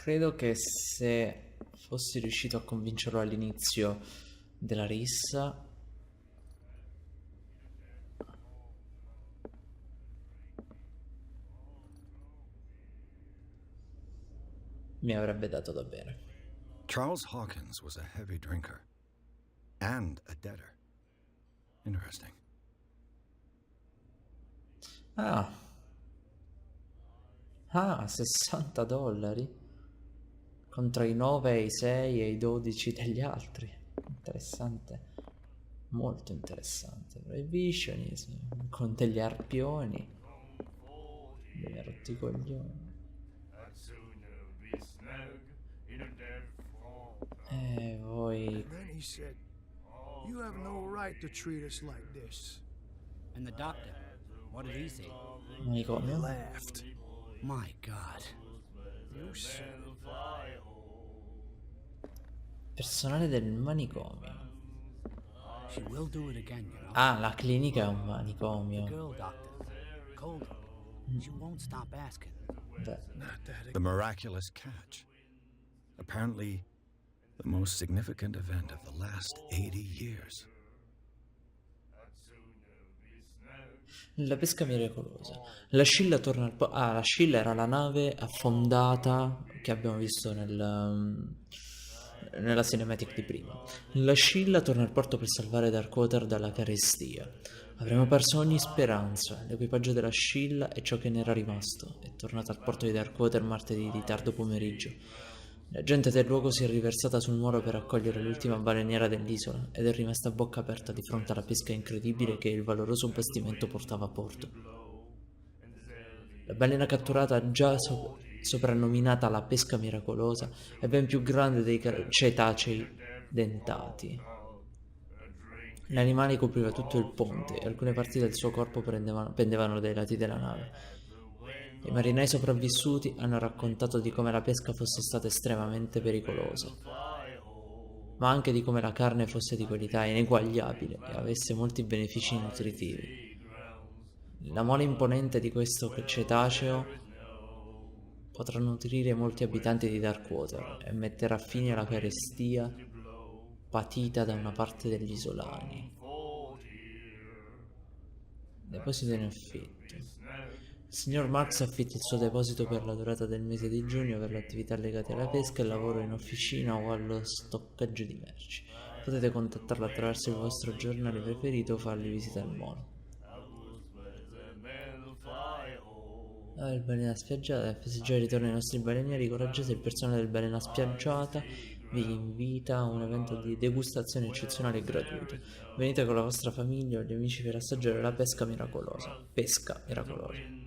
Credo che se fossi riuscito a convincerlo all'inizio della rissa, mi avrebbe dato da bere. Charles Hawkins was a heavy drinker and a debtor. Interesting. Ah, $60 contro i 9, i 6 e i 12 degli altri. Interessante, molto interessante. Prohibitionism con degli arpioni, degli rotti coglioni. E voi And then he said, "You have no right to treat us like this." And the doctor, what did he say? He manicomio? laughed. My God. You said Personale del manicomio. She will do it again, you know. Ah, la clinica è un The manicomio. girl doctor. Cold. She won't stop asking. Beh, not that. The miraculous catch. Apparently, the most significant event of the last 80 years. la pesca miracolosa. La Scilla torna al la Scilla era la nave affondata che abbiamo visto nella cinematic di prima. La Scilla torna al porto per salvare Darkwater dalla carestia. Avremo perso ogni speranza. L'equipaggio della Scilla e ciò che ne era rimasto è tornato al porto di Darkwater martedì di tardo pomeriggio. La gente del luogo si è riversata sul molo per accogliere l'ultima baleniera dell'isola ed è rimasta a bocca aperta di fronte alla pesca incredibile che il valoroso bastimento portava a porto. La balena catturata, già soprannominata la pesca miracolosa, è ben più grande dei cetacei dentati. L'animale copriva tutto il ponte e alcune parti del suo corpo pendevano dai lati della nave. I marinai sopravvissuti hanno raccontato di come la pesca fosse stata estremamente pericolosa, ma anche di come la carne fosse di qualità ineguagliabile e avesse molti benefici nutritivi. La mole imponente di questo cetaceo potrà nutrire molti abitanti di Darkwater e metterà fine alla carestia patita da una parte degli isolani. Deposito in affitto. Il signor Marx affitta il suo deposito per la durata del mese di giugno per le attività legate alla pesca e al lavoro in officina o allo stoccaggio di merci. Potete contattarlo attraverso il vostro giornale preferito o fargli visita al molo. Il balena spiaggiata, per festeggiare il ritorno dei nostri balenieri coraggiosi, il personale del balena spiaggiata vi invita a un evento di degustazione eccezionale e gratuito. Venite con la vostra famiglia o gli amici per assaggiare la pesca miracolosa. Pesca miracolosa.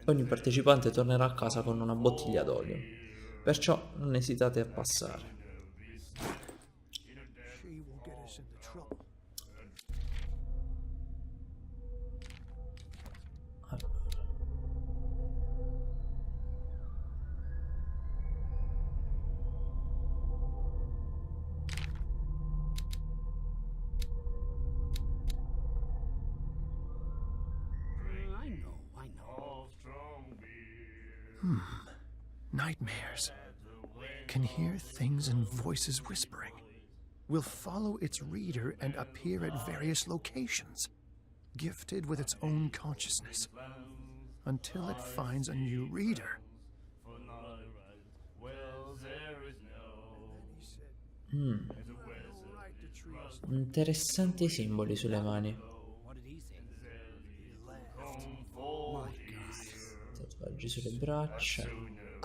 Ogni partecipante tornerà a casa con una bottiglia d'olio, perciò non esitate a passare. She will get us into trouble. I know. Nightmares. Can hear things and voices whispering. Will follow its reader and appear at various locations, gifted with its own consciousness, until it finds a new reader. Interessanti simboli sulle mani. What did he say? My God. Tatuaggi sulle braccia.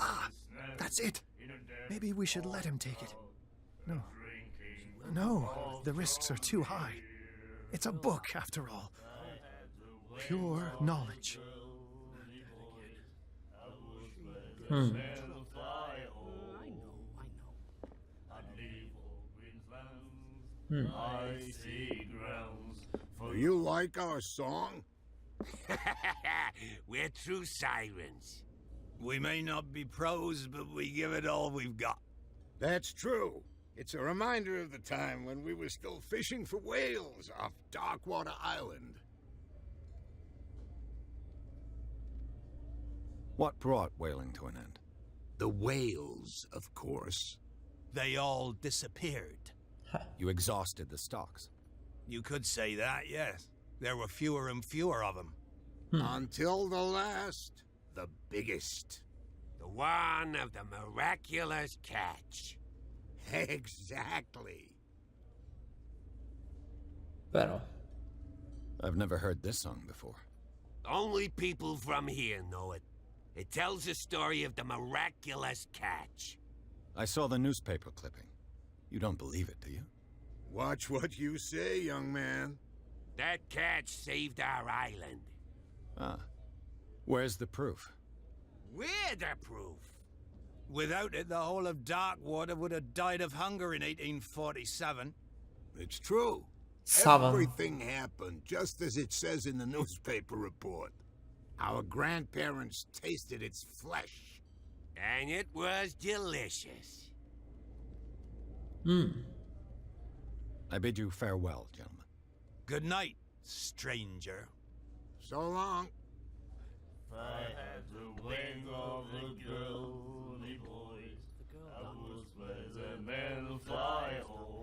Ah, that's it. Maybe we should let him take it. No. No, the risks are too high. It's a book, after all. Pure knowledge. I know. Do you like our song? We're true sirens. We may not be pros, but we give it all we've got. That's true. It's a reminder of the time when we were still fishing for whales off Darkwater Island. What brought whaling to an end? The whales, of course. They all disappeared. You exhausted the stocks. You could say that, yes. There were fewer and fewer of them. Until the last, the biggest. The one of the miraculous catch. Exactly. Però, I've never heard this song before. Only people from here know it. It tells the story of the miraculous catch. I saw the newspaper clipping. You don't believe it, do you? Watch what you say, young man. That catch saved our island. Ah. Where's the proof? We're the proof. Without it, the whole of Darkwater would have died of hunger in 1847. It's true. Sava. Everything happened just as it says in the newspaper report. Our grandparents tasted its flesh. And it was delicious. I bid you farewell, gentlemen. Good night, stranger. So long. If I had the wings of the girly boys, I would spread them and fly home.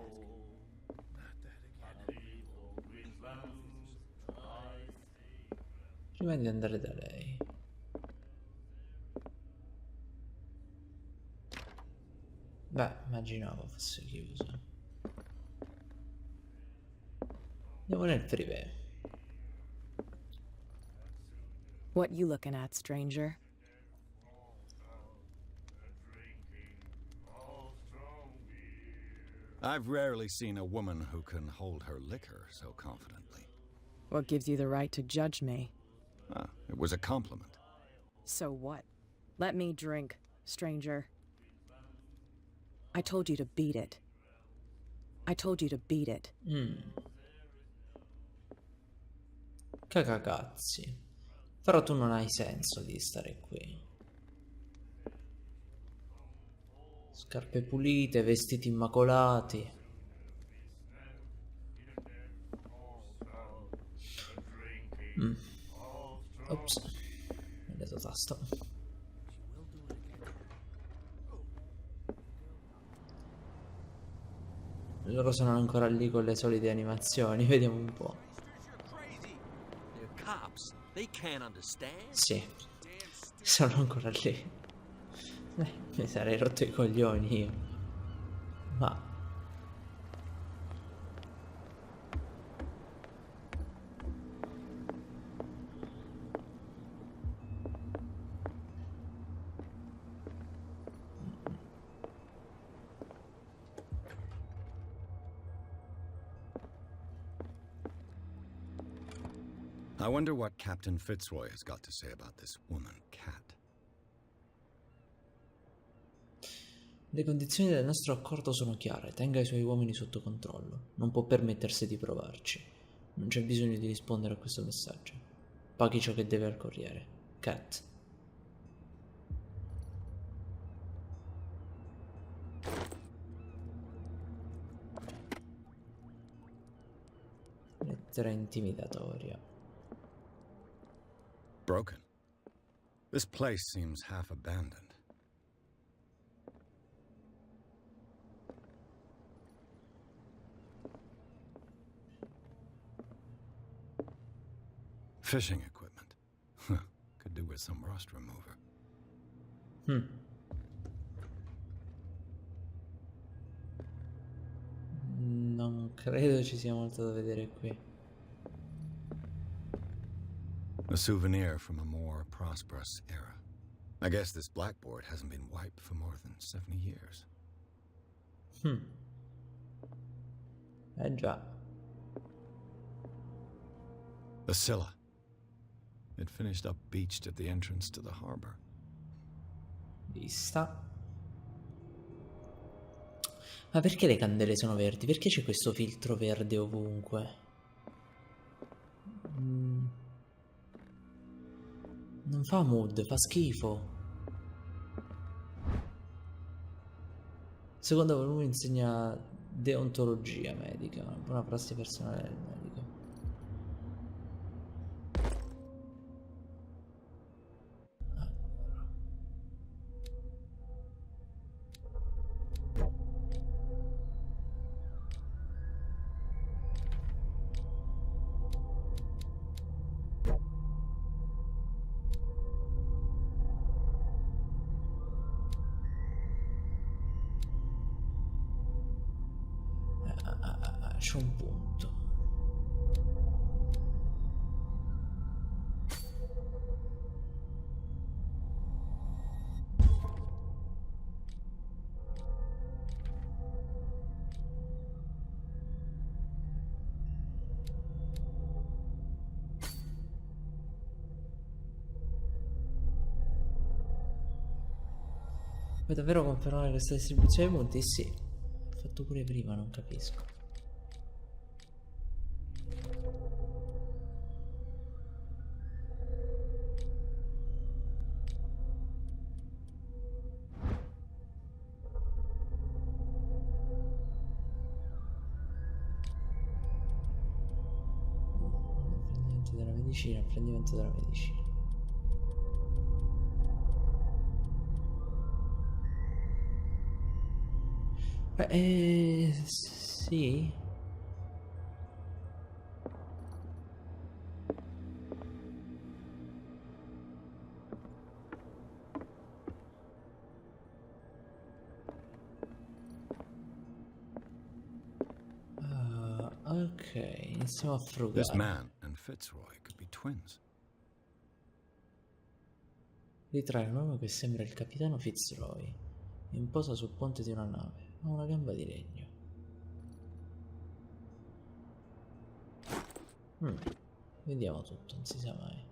prima di andare da lei. Beh, immaginavo fosse chiuso. Andiamo nel privé. What you looking at, stranger? I've rarely seen a woman who can hold her liquor so confidently. What gives you the right to judge me? Ah, it was a compliment. So what? Let me drink, stranger. I told you to beat it. I told you to beat it. Cacacazzi. Però tu non hai senso di stare qui. Scarpe pulite, vestiti immacolati. Ops, ho sbagliato tasto. Loro sono ancora lì con le solite animazioni, vediamo un po'. Sì, sono ancora lì. Mi sarei rotto i coglioni io. Ma I wonder what Captain Fitzroy has got to say about this woman cat. le condizioni del nostro accordo sono chiare. Tenga i suoi uomini sotto controllo. Non può permettersi di provarci. Non c'è bisogno di rispondere a questo messaggio. Paghi ciò che deve al corriere. Cat. Lettera intimidatoria. Broken. This place seems half abandoned. Fishing equipment. Could do with some rust remover. Non credo ci sia molto da vedere qui. A souvenir from a more prosperous era. I guess this blackboard hasn't been wiped for more than 70 years. Già. The Scylla. It finished up beached at the entrance to the harbor. Vista. Ma perché le candele sono verdi? Perché c'è questo filtro verde ovunque? Non fa mood, fa schifo. Secondo volume insegna deontologia medica, una prassi personale del medico. Faccio un punto. Puoi davvero confermare questa distribuzione dei punti? Sì. L'ho fatto pure prima, non capisco. Apprendimento della medicina, apprendimento della medicina. Sì. Ok, iniziamo a This frugare. man and Fitzroy could be twins. Ritrae un uomo che sembra il capitano Fitzroy. In posa sul ponte di una nave. Ha una gamba di legno. Vediamo tutto, non si sa mai.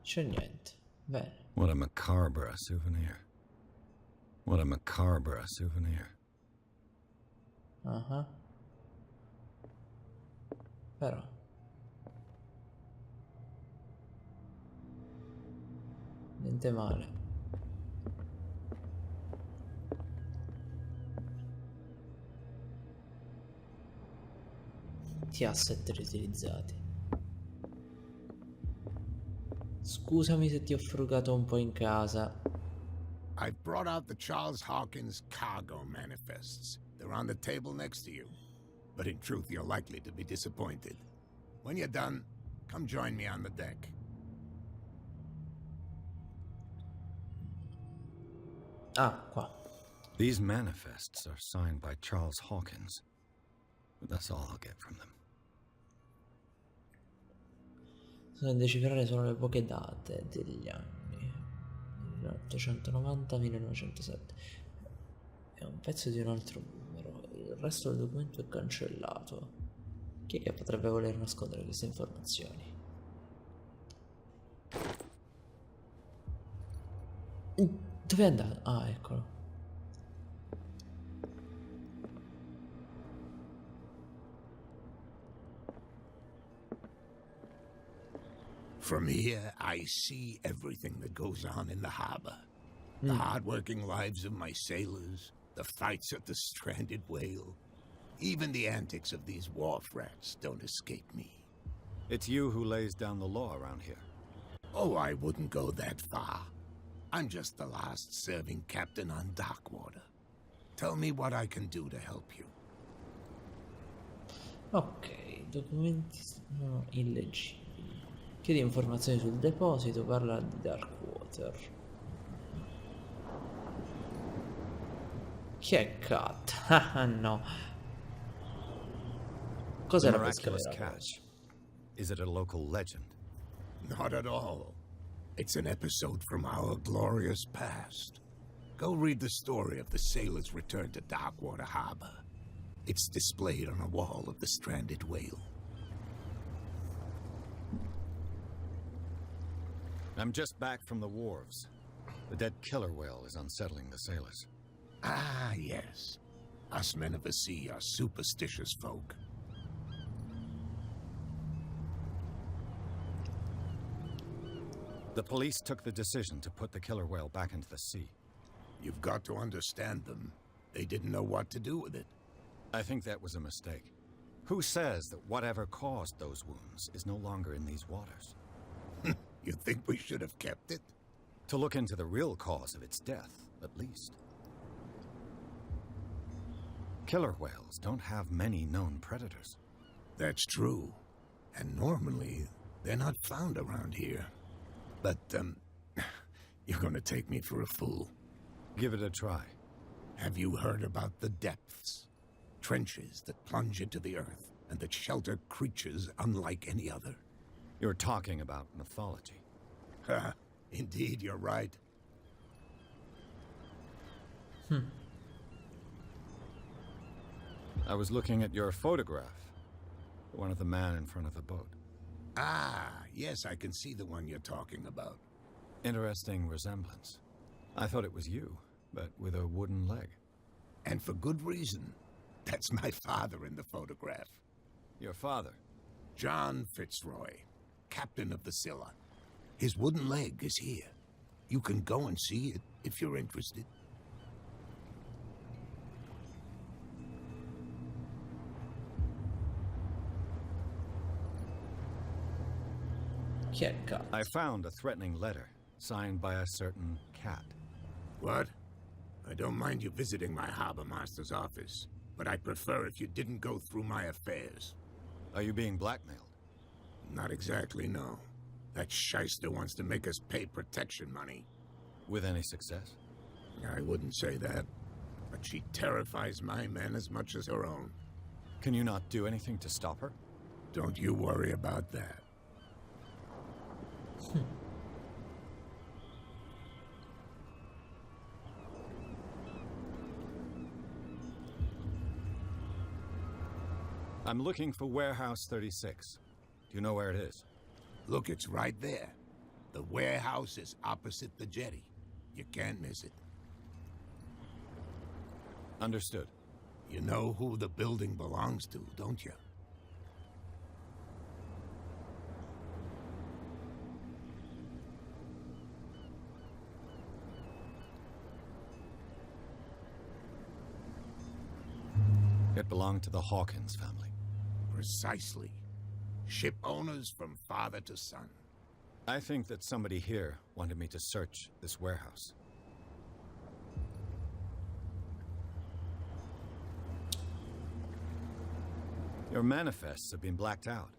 C'è niente. Bene. What a macabre souvenir. What a macabre souvenir. Ah. Però. Niente male. Ti asset riutilizzati. Scusami se ti ho frugato un po' in casa. I've brought out the Charles Hawkins cargo manifests. They're on the table next to you. But in truth, you're likely to be disappointed. When you're done, come join me on the deck. Ah, qua. These manifests are signed by Charles Hawkins. But that's all I'll get from them. Sono a decifrare solo le poche date degli anni. 1890-1907. È un pezzo di un altro numero. Il resto del documento è cancellato. Chi è che potrebbe voler nascondere queste informazioni? Dove è andato? Ah, eccolo. From here, I see everything that goes on in the harbor. The hard-working lives of my sailors, the fights at the stranded whale. Even the antics of these wharf rats don't escape me. It's you who lays down the law around here. Oh, I wouldn't go that far. I'm just the last serving captain on Darkwater. Tell me what I can do to help you. Ok, documenti sono illeggibili. Chiedi informazioni sul deposito, parla di Darkwater. Chi è Cat? Ah no. Cos'è The la pesca miraculous vera? catch. Is it a local legend? Not at all. It's an episode from our glorious past. Go read the story of the sailors' return to Darkwater Harbor. It's displayed on a wall of the stranded whale. I'm just back from the wharves. The dead killer whale is unsettling the sailors. Ah, yes. Us men of the sea are superstitious folk. The police took the decision to put the killer whale back into the sea. You've got to understand them. They didn't know what to do with it. I think that was a mistake. Who says that whatever caused those wounds is no longer in these waters? You think we should have kept it? To look into the real cause of its death, at least. Killer whales don't have many known predators. That's true. And normally, they're not found around here. But, you're gonna take me for a fool. Give it a try. Have you heard about the depths? Trenches that plunge into the earth and that shelter creatures unlike any other. You're talking about mythology. Ha! Indeed, you're right. I was looking at your photograph. One of the man in front of the boat. Ah, yes, I can see the one you're talking about. Interesting resemblance. I thought it was you, but with a wooden leg. And for good reason. That's my father in the photograph. Your father? John Fitzroy, captain of the Scylla. His wooden leg is here. You can go and see it if you're interested. Chi è cazzo? I found a threatening letter, signed by a certain cat. What? I don't mind you visiting my harbor master's office, but I'd prefer if you didn't go through my affairs. Are you being blackmailed? Not exactly, no. That shyster wants to make us pay protection money. With any success? I wouldn't say that, but she terrifies my men as much as her own. Can you not do anything to stop her? Don't you worry about that. I'm looking for Warehouse 36. Do you know where it is? Look, it's right there. The warehouse is opposite the jetty. You can't miss it. Understood. You know who the building belongs to, don't you? It belonged to the Hawkins family. Precisely. Ship owners from father to son. I think that somebody here wanted me to search this warehouse. Your manifests have been blacked out.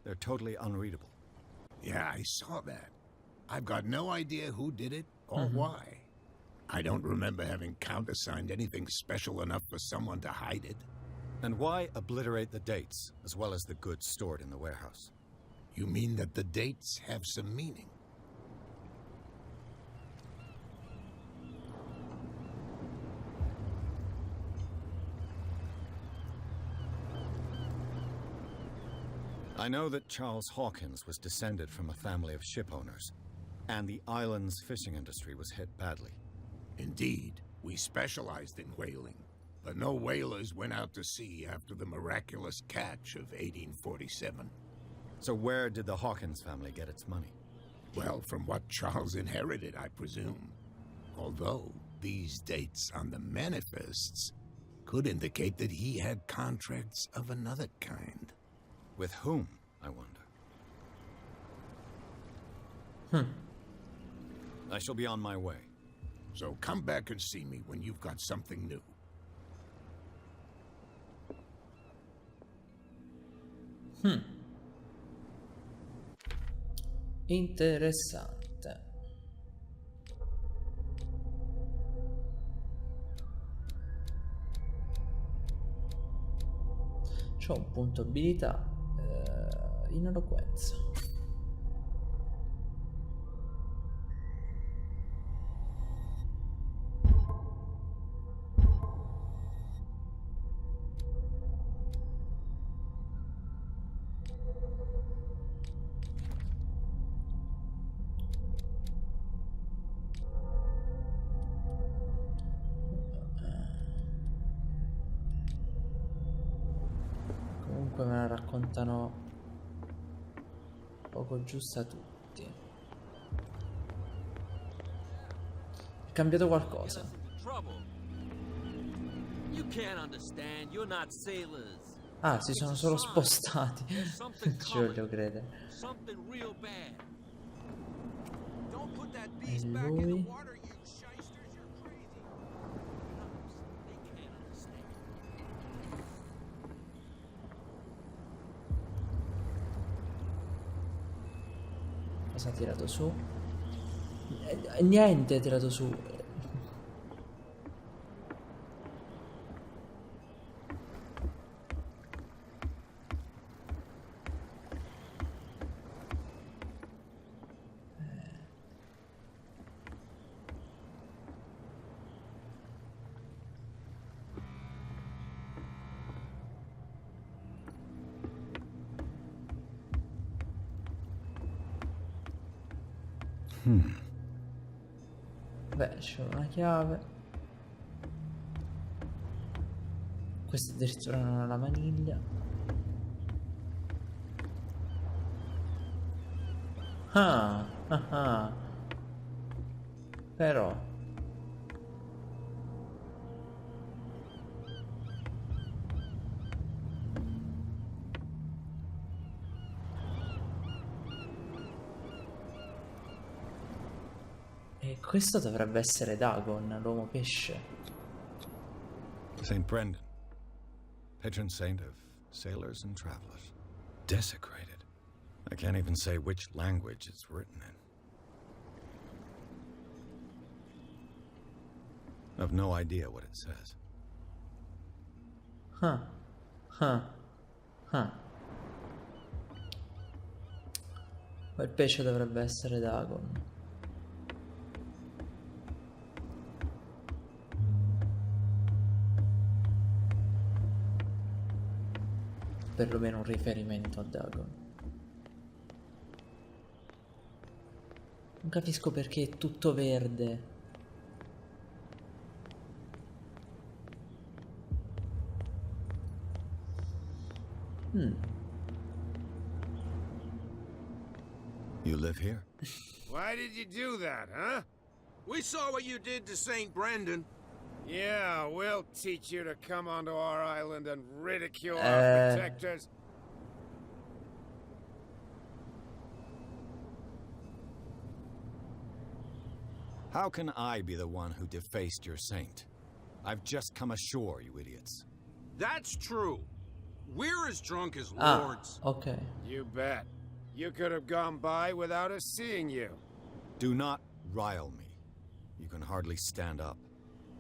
They're totally unreadable. Yeah, I saw that. I've got no idea who did it or why. I don't remember having countersigned anything special enough for someone to hide it. And why obliterate the dates, as well as the goods stored in the warehouse? You mean that the dates have some meaning? I know that Charles Hawkins was descended from a family of ship owners, and the island's fishing industry was hit badly. Indeed, we specialized in whaling, but no whalers went out to sea after the miraculous catch of 1847. So where did the Hawkins family get its money? Well, from what Charles inherited, I presume. Although these dates on the manifests could indicate that he had contracts of another kind. With whom, I wonder? I shall be on my way. So come back and see me when you've got something new. Interessante. C'ho un punto abilità in eloquenza. Comunque me la raccontano poco giusta tutti. È cambiato qualcosa. Ah, si sono solo spostati. Ci voglio credere. E lui? Cosa ha tirato su? Niente ha tirato su. Beh, c'è una chiave. Questa addirittura non ha la maniglia. Ah. Però e questo dovrebbe essere Dagon, l'uomo pesce. St. Brendan, patron saint of sailors and travelers. Desecrated. I can't even say which language it's written in. I've no idea what it says. Quel pesce dovrebbe essere Dagon. Perlomeno un riferimento a Dagon. Non capisco perché è tutto verde. You live here? Why did you do that, huh? We saw what you did to St. Brendan. Yeah, we'll teach you to come onto our island and ridicule our protectors. How can I be the one who defaced your saint? I've just come ashore, you idiots. That's true. We're as drunk as lords. Ok. You bet. You could have gone by without us seeing you. Do not rile me. You can hardly stand up.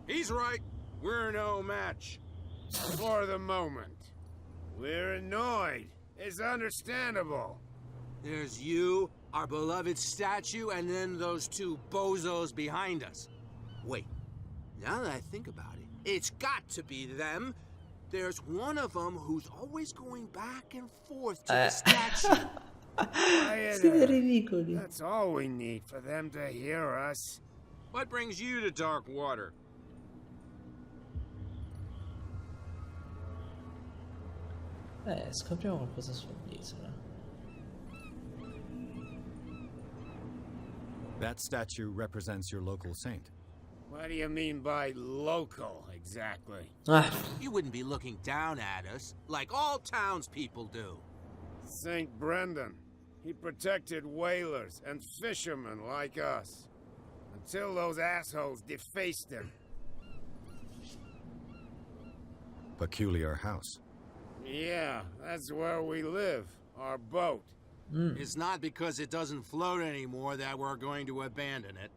He's right. We're no match. For the moment. We're annoyed. It's understandable. There's you, our beloved statue, and then those two bozos behind us. Wait, now that I think about it, it's got to be them. There's one of them who's always going back and forth to the statue. Siete ridicoli. That's all we need for them to hear us. What brings you to dark water? Scopriamo qualcosa sull'isola. That statue represents your local saint. What do you mean by local, exactly? You wouldn't be looking down at us, like all townspeople do. St. Brendan. He protected whalers and fishermen like us. Until those assholes defaced him. Peculiar house. Yeah, that's where we live. Our boat. It's not because it doesn't float anymore that we're going to abandon it.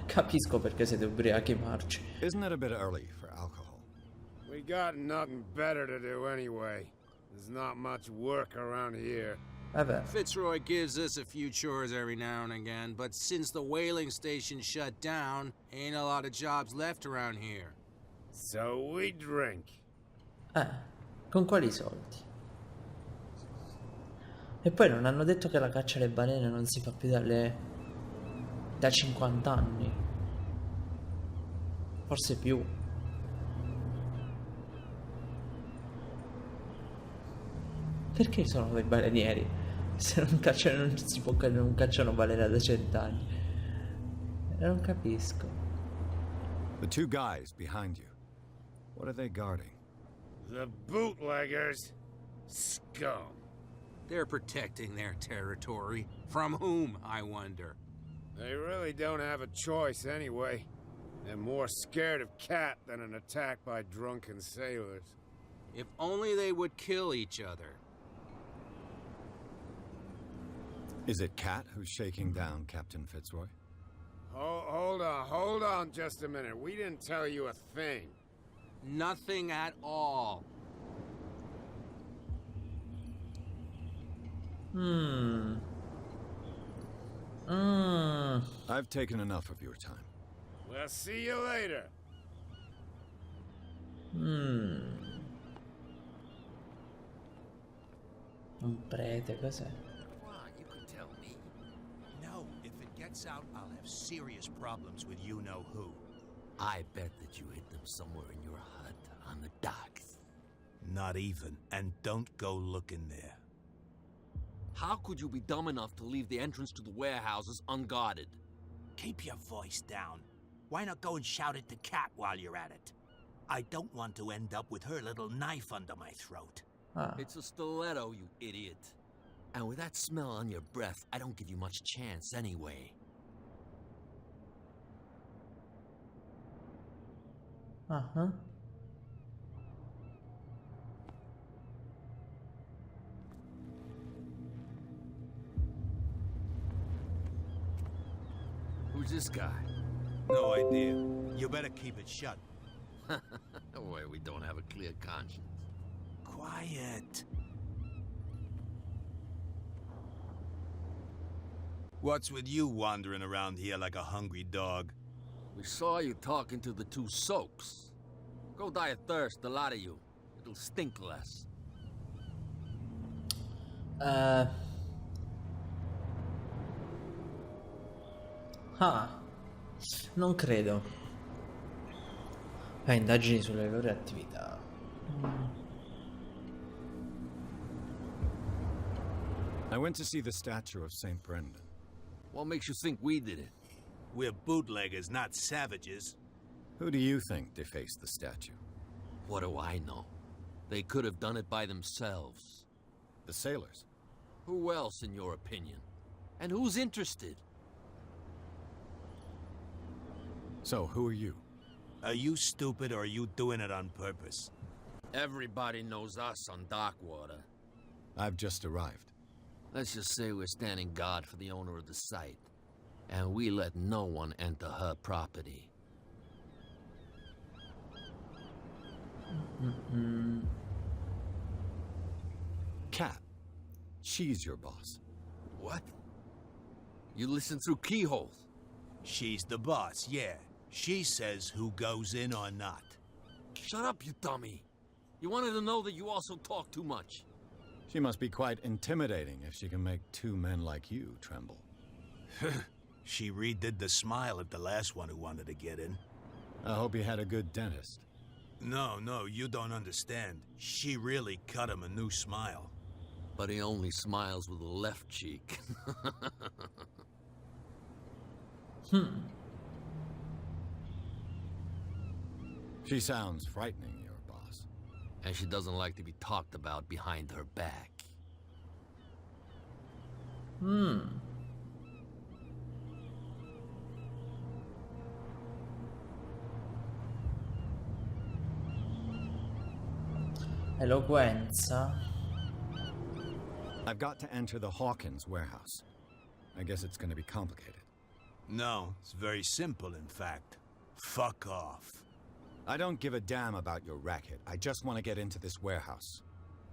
Capisco perché siete ubriachi marci. Isn't it a bit early for alcohol? We got nothing better to do anyway. There's not much work around here. Vabbè. Fitzroy gives us a few chores every now and again, but since the whaling station shut down, ain't a lot of jobs left around here. So we drink. Con quali soldi? E poi non hanno detto che la caccia alle balene non si fa più da 50 anni. Forse più. Perché sono dei balenieri? Se non cacciano, non si può, non cacciano balena da 100 anni. Non capisco. The two guys behind you. What are they guarding? The bootleggers. Scum. They're protecting their territory. From whom, I wonder? They really don't have a choice anyway. They're more scared of Cat than an attack by drunken sailors. If only they would kill each other. Is it Cat who's shaking down Captain Fitzroy? Hold on just a minute. We didn't tell you a thing. Nothing at all. I've taken enough of your time. We'll see you later. Un prete, cos'è? You could tell gets out, I'll have serious problems with you-know-who. I bet that you hid them somewhere in your hut on the docks. Not even, and don't go looking there. How could you be dumb enough to leave the entrance to the warehouses unguarded? Keep your voice down. Why not go and shout at the cat while you're at it? I don't want to end up with her little knife under my throat. It's a stiletto, you idiot. And with that smell on your breath, I don't give you much chance anyway. Uh-huh. Who's this guy? No idea. You better keep it shut. Boy, we don't have a clear conscience. Quiet. What's with you wandering around here like a hungry dog? We saw you talking to the two soaks. Go die of thirst, the lot of you. It'll stink less. Non credo. Indagini sulle loro attività. I went to see the statue of St. Brendan. What makes you think we did it? We're bootleggers, not savages. Who do you think defaced the statue? What do I know? They could have done it by themselves. The sailors. Who else, in your opinion? And who's interested? So, who are you? Are you stupid or are you doing it on purpose? Everybody knows us on Darkwater. I've just arrived. Let's just say we're standing guard for the owner of the site. And we let no one enter her property. Cat. She's your boss. What? You listen through keyholes? She's the boss, yeah. She says who goes in or not. Shut up, you dummy. You wanted to know that you also talk too much. She must be quite intimidating if she can make two men like you tremble. She redid the smile at the last one who wanted to get in. I hope he had a good dentist. No, you don't understand. She really cut him a new smile. But he only smiles with the left cheek. She sounds frightening, your boss. And she doesn't like to be talked about behind her back. Eloquenza. I've got to enter the Hawkins warehouse. I guess it's going to be complicated. No, it's very simple, in fact. Fuck off. I don't give a damn about your racket. I just want to get into this warehouse.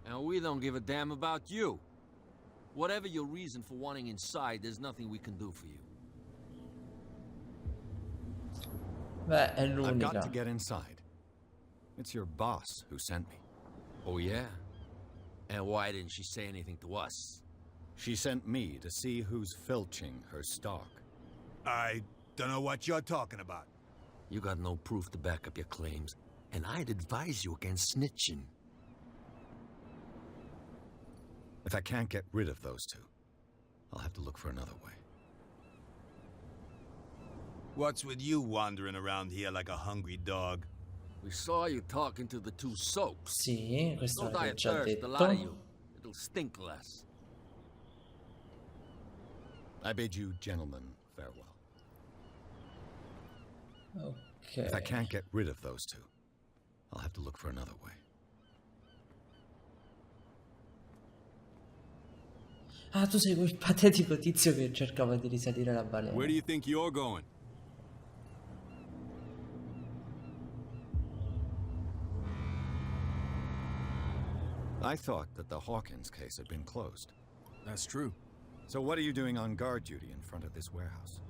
And we don't give a damn about you. Whatever your reason for wanting inside, there's nothing we can do for you. Beh, è I've got to l'unica. get inside. It's your boss who sent me. Oh, yeah? And why didn't she say anything to us? She sent me to see who's filching her stock. I don't know what you're talking about. You got no proof to back up your claims, and I'd advise you against snitching. If I can't get rid of those two, I'll have to look for another way. What's with you wandering around here like a hungry dog? We saw you talking to the two soaks. Sì, questo Don't die l'avete of già thirst, the lot of detto. you. It'll stink less. I bid you gentlemen farewell. Ok. If I can't get rid of those two, I'll have to look for another way. Ah, tu sei quel patetico tizio che cercava di risalire la balena. Where do you think you're going? I thought that the Hawkins case had been closed. That's true. So what are you doing on guard duty in front of this warehouse?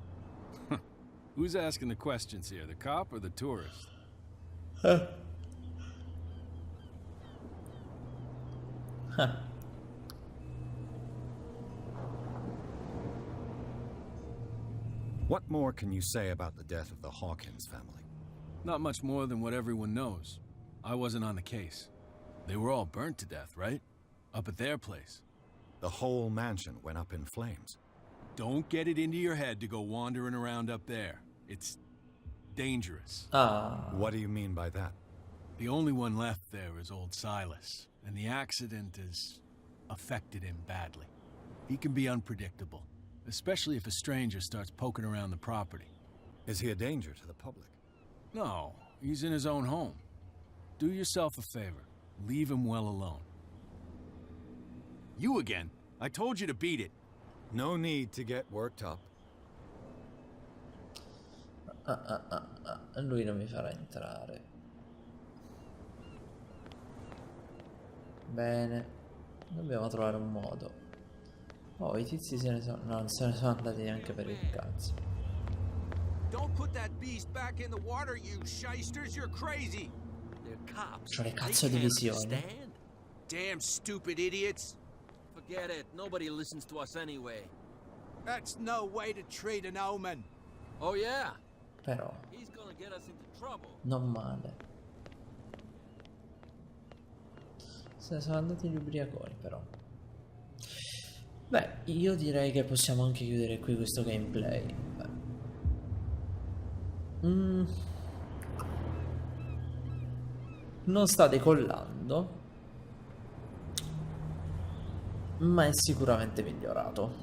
Who's asking the questions here, the cop or the tourist? What more can you say about the death of the Hawkins family? Not much more than what everyone knows. I wasn't on the case. They were all burnt to death, right? Up at their place. The whole mansion went up in flames. Don't get it into your head to go wandering around up there. It's dangerous. What do you mean by that? The only one left there is old Silas, and the accident has affected him badly. He can be unpredictable, especially if a stranger starts poking around the property. Is he a danger to the public? No, he's in his own home. Do yourself a favor. Leave him well alone. You again? I told you to beat it. No need to get worked up. Lui non mi farà entrare. Bene. Dobbiamo trovare un modo. Oh, i tizi non se ne sono andati neanche per il cazzo. Don't put that beast back in the water, you shysters. You're crazy. They're cops. C'ho le cazzo di visioni. Damn stupid idiots. Forget it. Nobody listens to us anyway. That's no way to treat an omen. Oh yeah. Però He's gonna get us into trouble. non male. Se ne sono andati gli ubriaconi, però. Beh, io direi che possiamo anche chiudere qui questo gameplay. Non sta decollando, ma è sicuramente migliorato.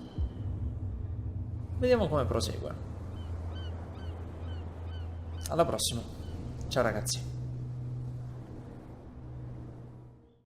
Vediamo come prosegue. Alla prossima. Ciao ragazzi.